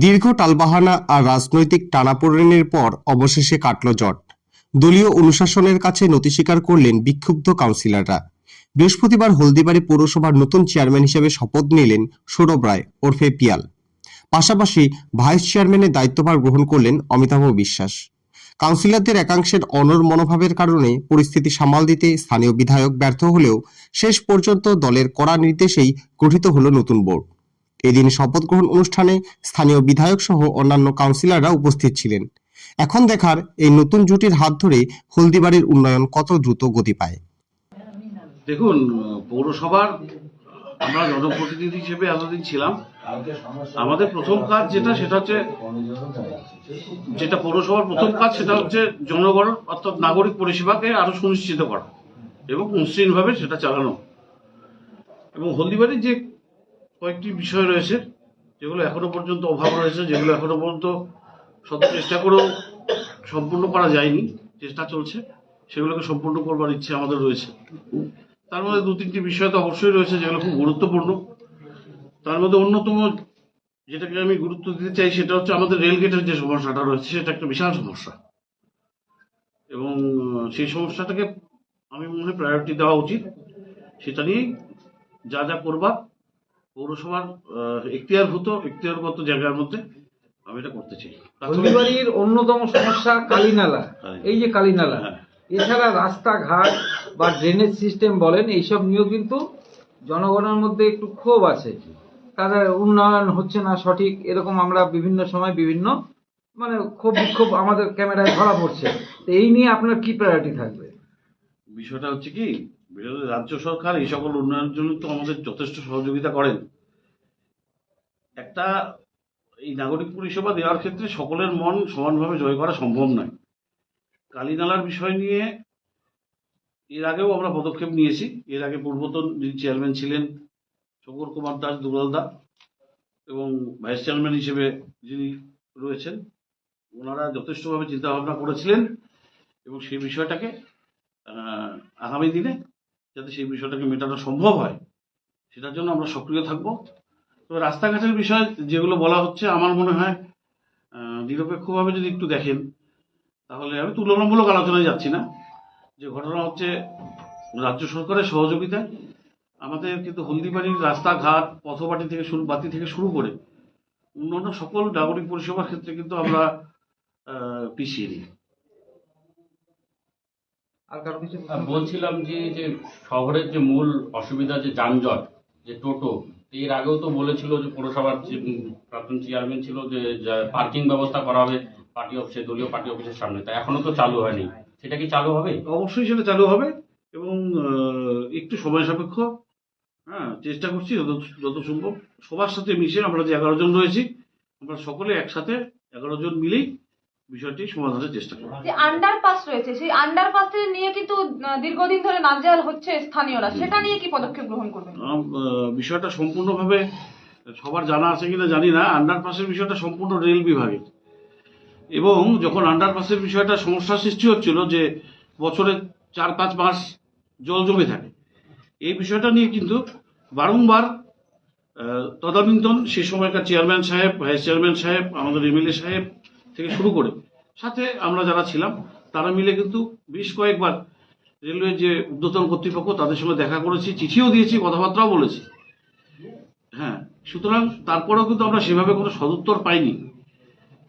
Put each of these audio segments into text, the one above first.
দীর্ঘ টালবাহানা আর রাজনৈতিক টানাপোড়েনের পর অবশেষে কাটল জট। দলীয় অনুশাসনের কাছে নতি স্বীকার করলেন বিক্ষুব্ধ কাউন্সিলররা। বৃহস্পতিবার হলদিবাড়ি পৌরসভার নতুন চেয়ারম্যান হিসেবে শপথ নিলেন সৌরভ রায় ওরফে পিয়াল। পাশাপাশি ভাইস চেয়ারম্যানের দায়িত্বভার গ্রহণ করলেন অমিতাভ বিশ্বাস। কাউন্সিলরদের একাংশের অনড় মনোভাবের কারণে পরিস্থিতি সামাল দিতে স্থানীয় বিধায়ক ব্যর্থ হলেও শেষ পর্যন্ত দলের কড়া নির্দেশেই গঠিত হলো নতুন বোর্ড। এদিন শপথ গ্রহণ অনুষ্ঠানে স্থানীয় বিধায়ক সহ অন্যান্য কাউন্সিলররা উপস্থিত ছিলেন। এখন দেখার এই নতুন জুটির হাত ধরে হলদিবাড়ির উন্নয়ন কত দ্রুত গতি পায়। দেখুন, পৌরসভার আমরা জনপ্রতিনিধি হিসেবে এতদিন ছিলাম। আমাদের প্রথম কাজ সেটা হচ্ছে যেটা পৌরসভার প্রথম কাজ সেটা হচ্ছে জনগণ অর্থাৎ নাগরিক পরিষেবাকে আরো সুনিশ্চিত করা এবং মসৃণভাবে সেটা চালানো। এবং হলদিবাড়ির যে কয়েকটি বিষয় রয়েছে যেগুলো এখনো পর্যন্ত অভাব রয়েছে, যেগুলো এখনো পর্যন্ত শত চেষ্টা করেও সম্পূর্ণ করা যায়নি, চেষ্টা চলছে, সেগুলোকে সম্পূর্ণ করবার ইচ্ছে আমাদের রয়েছে। তার মধ্যে দু তিনটি বিষয় তো অবশ্যই রয়েছে যেগুলো খুব গুরুত্বপূর্ণ। তার মধ্যে অন্যতম যেটাকে আমি গুরুত্ব দিতে চাই সেটা হচ্ছে আমাদের রেলগেটের যে সমস্যাটা রয়েছে সেটা একটা বিশাল সমস্যা, এবং সেই সমস্যাটাকে আমি মনে হয় প্রায়োরিটি দেওয়া উচিত। সেটা নিয়েই যা যা করবার পৌরসভার এখতিয়ারগত জায়গার মধ্যে আমি এটা করতে চাই। হলদিবাড়ির অন্যতম সমস্যা কালীনালা। এই যে কালীনালা, এছাড়া রাস্তাঘাট বা ড্রেনেজ সিস্টেম বলেন, এইসব নিয়েও কিন্তু জনগণের মধ্যে একটু ক্ষোভ আছে। তাদের উন্নয়ন হচ্ছে না সঠিক, এরকম আমরা বিভিন্ন সময় বিভিন্ন ক্ষোভ বিক্ষোভ আমাদের ক্যামেরায় ধরা পড়ছে। তো এই নিয়ে আপনার কি প্রায়োরিটি থাকবে? বিষয়টা হচ্ছে কি, রাজ্য সরকার এই সকল উন্নয়নের জন্য তো আমাদের যথেষ্ট সহযোগিতা করেন। একটা এই নাগরিক পরিষেবা দেওয়ার ক্ষেত্রে সকলের মন সমানভাবে জয় করা সম্ভব নয়। কালীনালার বিষয় নিয়ে এর আগেও আমরা পদক্ষেপ নিয়েছি। এর আগে পূর্বতন যিনি চেয়ারম্যান ছিলেন শঙ্কর কুমার দাস দুলালদা এবং ভাইস চেয়ারম্যান হিসেবে যিনি রয়েছেন ওনারা যথেষ্টভাবে চিন্তা ভাবনা করেছিলেন এবং সেই বিষয়টাকে আগামী দিনে যাতে সেই বিষয়টাকে মেটানো সম্ভব হয় সেটার জন্য আমরা সক্রিয় থাকবো। তবে রাস্তাঘাটের বিষয় যেগুলো বলা হচ্ছে আমার মনে হয় নিরপেক্ষভাবে যদি একটু দেখেন তাহলে, আমি তুলনামূলক আলোচনায় যাচ্ছি না, যে ঘটনা হচ্ছে রাজ্য সরকারের সহযোগিতায় আমাদের কিন্তু হলদিবাড়ির রাস্তাঘাট পথবাটি থেকে শুরু করে অন্যান্য সকল নাগরিক পরিষেবার ক্ষেত্রে কিন্তু আমরা পিছিয়ে নিই। আর কারো কিছু বলছিলাম যে শহরের যে মূল অসুবিধা যে যানজট, যে টোটো, এর আগেও তো বলেছিল যে পৌরসভার প্রাক্তন চেয়ারম্যান ছিল যে পার্কিং ব্যবস্থা করা হবে পার্টি অফিসে, দলীয় পার্টি অফিসের সামনে, তা এখনো তো চালু হয়নি। সেটা কি চালু হবে? অবশ্যই সেটা চালু হবে এবং একটু সময় সাপেক্ষ। চেষ্টা করছি যত সম্ভব সবার সাথে মিশে। আমরা যে 11 জন রয়েছি আমরা সকলে একসাথে 11 জন মিলেই বিষয়টি সমাধানের চেষ্টা করি। যে আন্ডারপাস রয়েছে সেই আন্ডারপাসে নিয়ে কিন্তু দীর্ঘদিন ধরে নাজেহাল হচ্ছে স্থানীয়রা, সেটা নিয়ে কি পদক্ষেপ গ্রহণ করবেন? বিষয়টা সম্পূর্ণভাবে সবার জানা আছে কিনা জানি না। আন্ডারপাসের বিষয়টা সম্পূর্ণ রেল বিভাগের, এবং যখন আন্ডারপাসের বিষয়টা সমস্যা সৃষ্টি হচ্ছিল যে বছরে 4-5 মাস জল জমে থাকে, এই বিষয়টা নিয়ে কিন্তু বারংবার তদানীন্তন সেই সময়কার চেয়ারম্যান সাহেব, ভাইস চেয়ারম্যান সাহেব, আমাদের এমএলএ সাহেব থেকে শুরু করে সাথে আমরা যারা ছিলাম তারা মিলে কিন্তু বেশ কয়েকবার রেলওয়ে যে ঊর্ধ্বতন কর্তৃপক্ষ তাদের সঙ্গে দেখা করেছি, চিঠিও দিয়েছি, কথাবার্তাও বলেছি। সুতরাং তারপরেও কিন্তু আমরা সেভাবে কোনো সদুত্তর পাইনি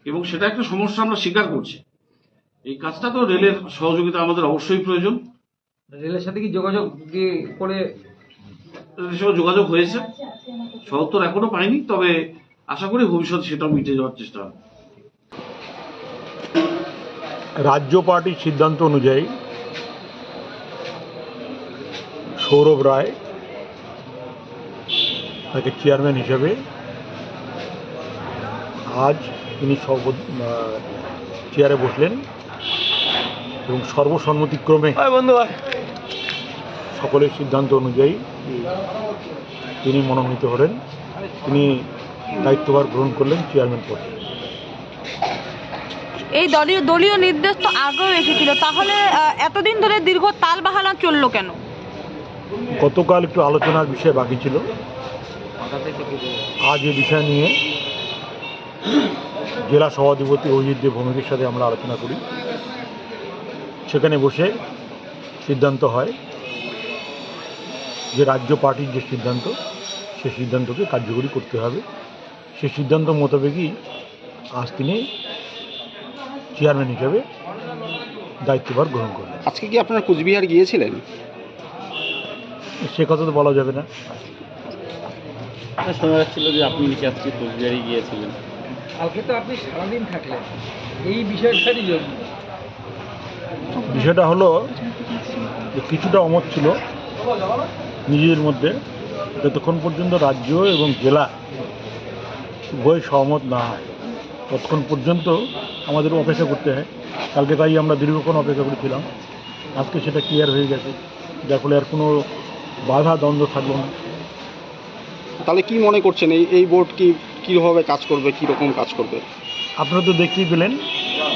এবং সেটা একটা সমস্যা আমরা স্বীকার করছি। এই কাজটা তো রেলের সহযোগিতা আমাদের অবশ্যই প্রয়োজন। রেলের সাথে কি যোগাযোগ করে? রেলের সঙ্গে যোগাযোগ হয়েছে, সদুত্তর এখনো পাইনি, তবে আশা করি ভবিষ্যতে সেটাও মিটে যাওয়ার চেষ্টা হবে। রাজ্য পার্টির সিদ্ধান্ত অনুযায়ী সৌরভ রায় তাকে চেয়ারম্যান হিসেবে আজ তিনি চেয়ারে বসলেন এবং সর্বসম্মতিক্রমে সকলের সিদ্ধান্ত অনুযায়ী তিনি মনোনীত হলেন। তিনি দায়িত্বভার গ্রহণ করলেন চেয়ারম্যান পদে। এই দলীয় নির্দেশ তো আগেও এসেছিল, তাহলে এতদিন ধরে দীর্ঘ তালবাহানা চললো কেন? গতকাল একটু আলোচনার বিষয় বাকি ছিল, আজ এই বিষয় নিয়ে জেলা সভাধিপতি অজিত দেব ভৌমিকের সাথে আমরা আলোচনা করি। সেখানে বসে সিদ্ধান্ত হয় যে রাজ্য পার্টির যে সিদ্ধান্ত, সেই সিদ্ধান্তকে কার্যকরী করতে হবে। সেই সিদ্ধান্ত মোতাবেকই আজ তিনি চেয়ারম্যান হিসেবে দায়িত্বভার গ্রহণ করলেন। আজকে কি আপনারা কুচবিহার গিয়েছিলেন? সে কথা তো বলা যাবে না। শোনা যাচ্ছিল যে আপনি নাকি আজকে কোচবিহারে গিয়েছিলেন। কালকে তো আপনি সারাদিন থাকলেন এই বিষয়টারই জন্য। বিষয়টা হলো যে কিছুটা অমত ছিল নিজেদের মধ্যে, যতক্ষণ পর্যন্ত রাজ্য এবং জেলা উভয় সহমত না হয় ততক্ষণ পর্যন্ত আমাদের অপেক্ষা করতে হয়। কালকে তাই আমরা দীর্ঘক্ষণ অপেক্ষা করেছিলাম। আজকে সেটা ক্লিয়ার হয়ে গেছে, যার ফলে আর কোনো বাধা দ্বন্দ্ব থাকলো না। তাহলে কি মনে করছেন এই বোর্ড কীভাবে কাজ করবে, কীরকম কাজ করবে? আপনারা তো দেখতেই পেলেন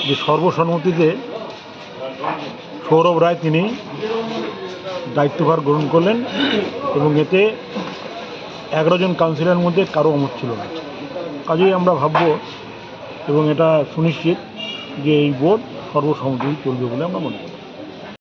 যে সর্বসম্মতিতে সৌরভ রায় তিনি দায়িত্বভার গ্রহণ করলেন এবং এতে 11 জন কাউন্সিলরের মধ্যে কারো অমত ছিল না। কাজেই আমরা ভাবব এবং এটা সুনিশ্চিত যে এই বোর্ড সর্বসম্মতি চলবে বলে আমরা মনে করি।